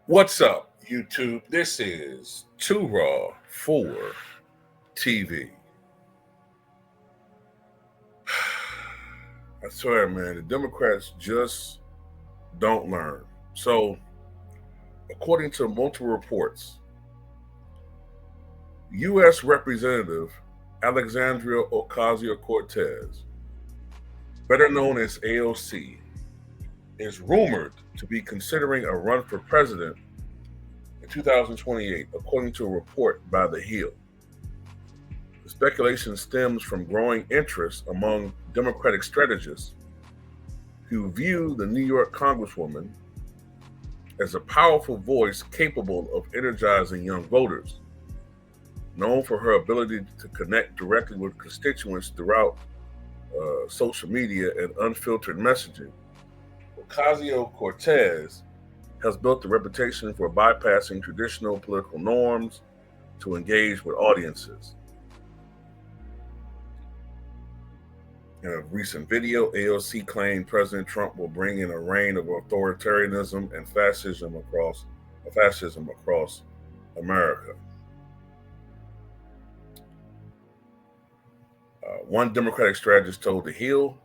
What's up, YouTube? This is Too Raw for TV. I swear, man, the Democrats just don't learn. So, according to multiple reports, U.S. Representative Alexandria Ocasio Cortez, better known as AOC, is rumored to be considering a run for president in 2028, according to a report by The Hill. The speculation stems from growing interest among Democratic strategists who view the New York Congresswoman as a powerful voice capable of energizing young voters. Known for her ability to connect directly with constituents throughout social media and unfiltered messaging, Ocasio Cortez has built a reputation for bypassing traditional political norms to engage with audiences. In a recent video, AOC claimed President Trump will bring in a reign of authoritarianism and fascism across America. One Democratic strategist told The Hill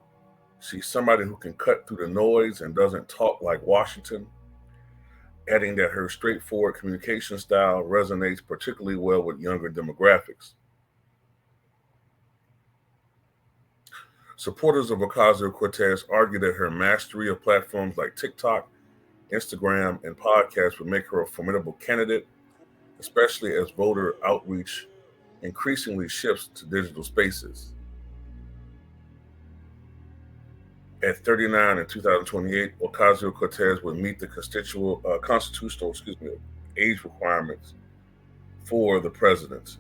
she's somebody who can cut through the noise and doesn't talk like Washington, adding that her straightforward communication style resonates particularly well with younger demographics. Supporters of Ocasio-Cortez argue that her mastery of platforms like TikTok, Instagram, and podcasts would make her a formidable candidate, especially as voter outreach increasingly shifts to digital spaces. At 39 in 2028, Ocasio-Cortez would meet the constitutional age requirements for the presidency.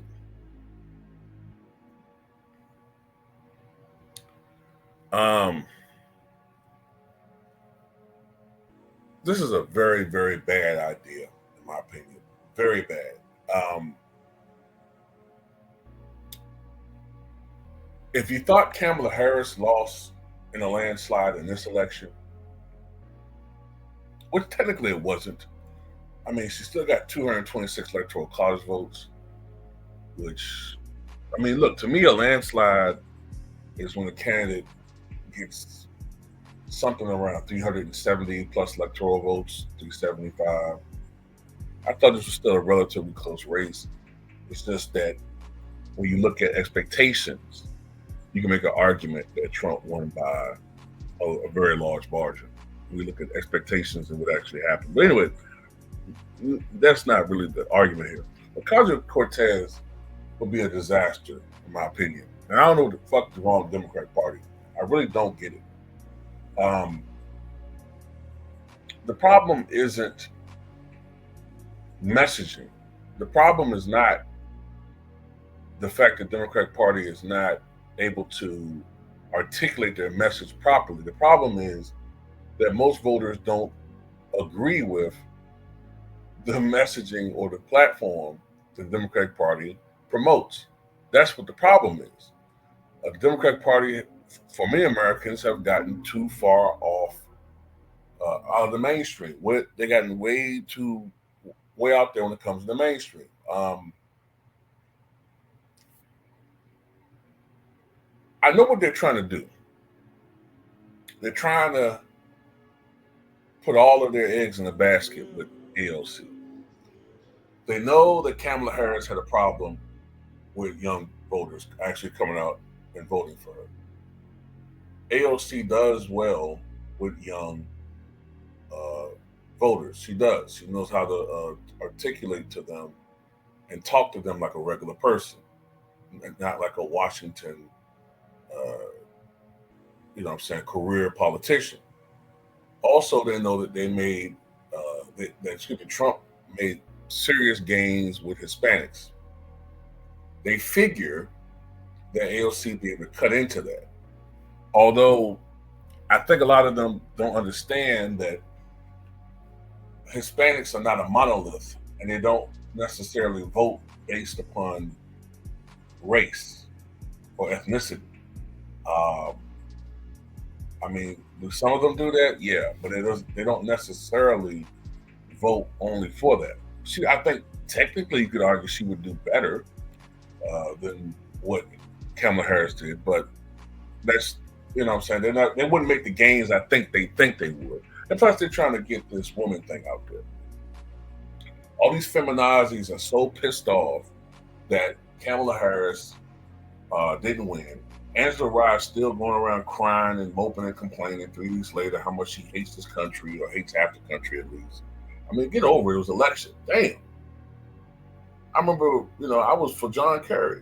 This is a very, very bad idea, in my opinion. Very bad. If you thought Kamala Harris lost in a landslide in this election, which technically it wasn't. I mean, she still got 226 electoral college votes, which, I mean, look, to me, a landslide is when a candidate gets something around 370 plus electoral votes, 375. I thought this was still a relatively close race. It's just that when you look at expectations, you can make an argument that Trump won by a very large margin. We look at expectations and what actually happened. But anyway, that's not really the argument here. Ocasio-Cortez will be a disaster, in my opinion. And I don't know what the fuck is wrong with the Democratic Party. I really don't get it. The problem isn't messaging. The problem is not the fact that the Democratic Party is not able to articulate their message properly. The problem is that most voters don't agree with the messaging or the platform the Democratic Party promotes. That's what the problem is. The Democratic Party, for many Americans, have gotten too far off out of the mainstream. They gotten way out there when it comes to the mainstream. I know what they're trying to do. They're trying to put all of their eggs in a basket with AOC. They know that Kamala Harris had a problem with young voters actually coming out and voting for her. AOC does well with young voters. She does. She knows how to articulate to them and talk to them like a regular person, and not like a Washington, career politician. Also, they know that Trump made serious gains with Hispanics. They figure that AOC be able to cut into that. Although I think a lot of them don't understand that Hispanics are not a monolith, and they don't necessarily vote based upon race or ethnicity. I mean, do some of them do that? Yeah, but they don't necessarily vote only for that. I think technically you could argue she would do better than what Kamala Harris did, but that's, you know what I'm saying, they wouldn't make the gains I think they would. And plus they're trying to get this woman thing out there. All these feminazis are so pissed off that Kamala Harris didn't win. Angela Rye's still going around crying and moping and complaining 3 weeks later how much she hates this country, or hates half the country at least. I mean, get over it. It was election. Damn. I remember, I was for John Kerry.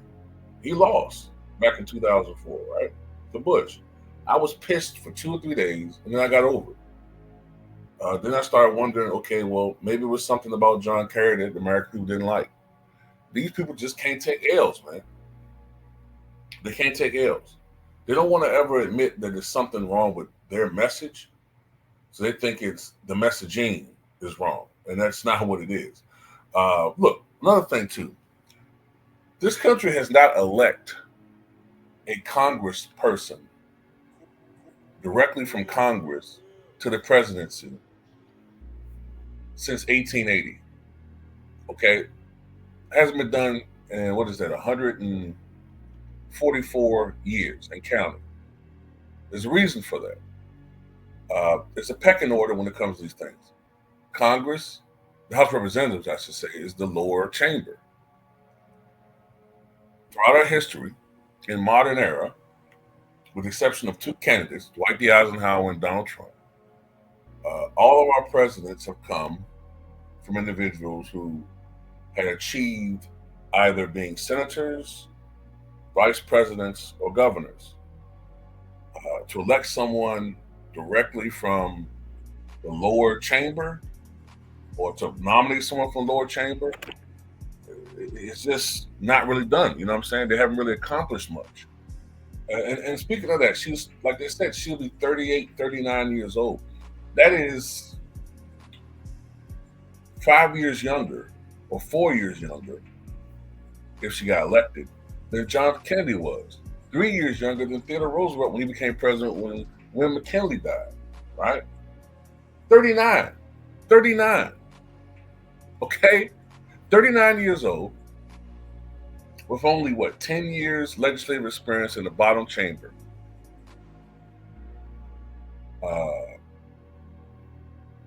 He lost back in 2004, right? To Bush. I was pissed for 2 or 3 days, and then I got over it. Then I started wondering, okay, well, maybe it was something about John Kerry that the American people didn't like. These people just can't take L's, man. They can't take L's. They don't want to ever admit that there's something wrong with their message. So they think it's the messaging is wrong. And that's not what it is. Look, another thing too. This country has not elected a Congress person directly from Congress to the presidency since 1880. Okay? Hasn't been done in, 144 years and counting. There's a reason for that. It's a pecking order when it comes to these things. Congress, the House of Representatives, I should say, is the lower chamber. Throughout our history, in modern era, with the exception of 2 candidates, Dwight D. Eisenhower and Donald Trump, all of our presidents have come from individuals who had achieved either being senators, vice presidents, or governors. To elect someone directly from the lower chamber, or to nominate someone from the lower chamber, it's just not really done. You know what I'm saying? They haven't really accomplished much. And speaking of that, she's, like they said, she'll be 38, 39 years old. That is 5 years younger, or 4 years younger, if she got elected, than John Kennedy was. 3 years younger than Theodore Roosevelt when he became president when McKinley died, right? 39. Okay? 39 years old, with only, 10 years legislative experience in the bottom chamber.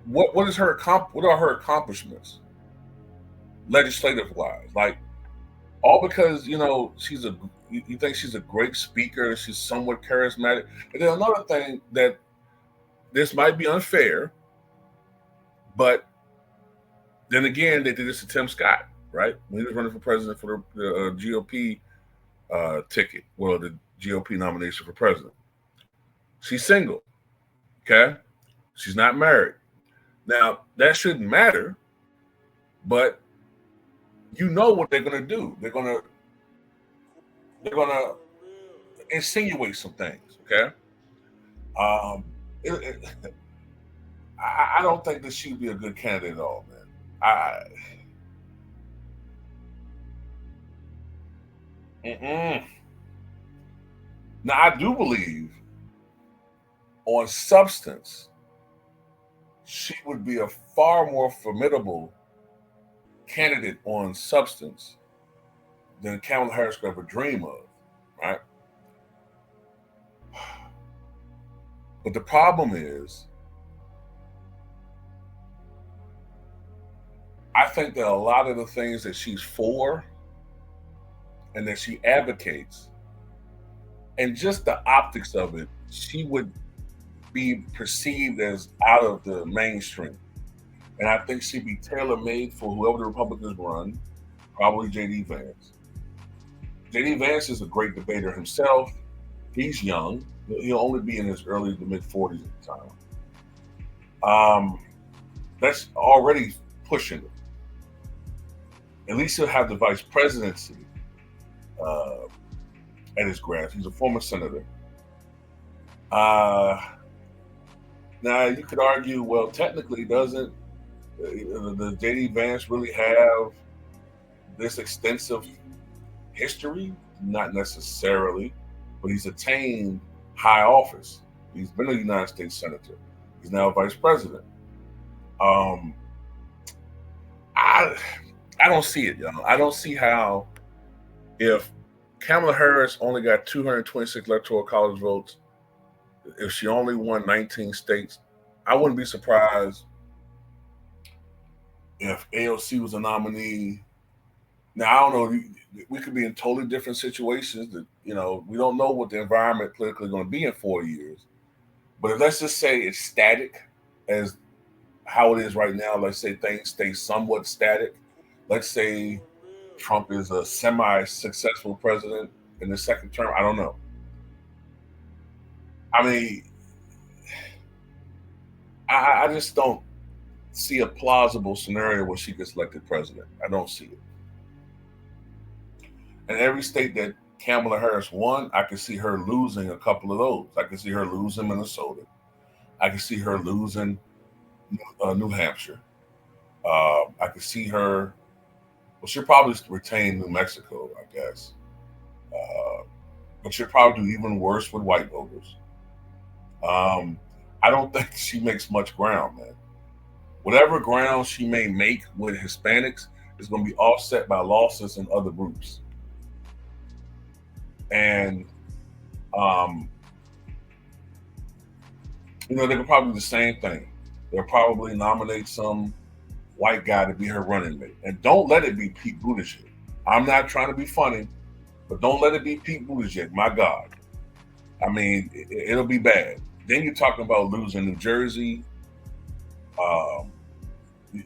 What are her accomplishments, legislative wise? Like, all because you think she's a great speaker and she's somewhat charismatic. And then another thing, that this might be unfair, but then again, they did this to Tim Scott, right? When he was running for president for the GOP ticket, well, the GOP nomination for president. She's single, okay? She's not married. Now, that shouldn't matter, but you know what they're going to do. They're going to insinuate some things, okay? I don't think that she'd be a good candidate at all, man. Now, I do believe on substance, she would be a far more formidable candidate on substance than Kamala Harris could ever dream of, right? But the problem is, I think that a lot of the things that she's for and that she advocates, and just the optics of it, she would be perceived as out of the mainstream. And I think she'd be tailor-made for whoever the Republicans run, probably J.D. Vance. J.D. Vance is a great debater himself. He's young. He'll only be in his early to mid-40s at the time. That's already pushing it. At least he'll have the vice presidency at his grasp. He's a former senator. Now, you could argue, well, technically, doesn't the J.D. Vance really have this extensive history? Not necessarily, but he's attained high office. He's been a United States senator. He's now vice president. I don't see it, y'all. I don't see how, if Kamala Harris only got 226 electoral college votes, if she only won 19 states, I wouldn't be surprised if AOC was a nominee. Now, I don't know. We could be in totally different situations. That, we don't know what the environment politically is going to be in 4 years. But if, let's just say it's static as how it is right now, let's say things stay somewhat static. Let's say Trump is a semi-successful president in the second term. I don't know. I mean, I just don't see a plausible scenario where she gets elected president. I don't see it. And every state that Kamala Harris won, I can see her losing a couple of those. I can see her losing Minnesota. I can see her losing New Hampshire. I can see her. Well, she'll probably retain New Mexico, I guess. But she'll probably do even worse with white voters. I don't think she makes much ground, man. Whatever ground she may make with Hispanics is going to be offset by losses in other groups. And, they could probably do the same thing. They'll probably nominate some white guy to be her running mate. And don't let it be Pete Buttigieg. I'm not trying to be funny, but don't let it be Pete Buttigieg. My God. I mean, it'll be bad. Then you're talking about losing New Jersey.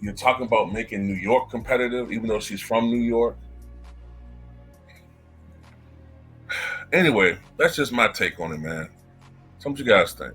You're talking about making New York competitive, even though she's from New York. Anyway, that's just my take on it, man. What you guys think?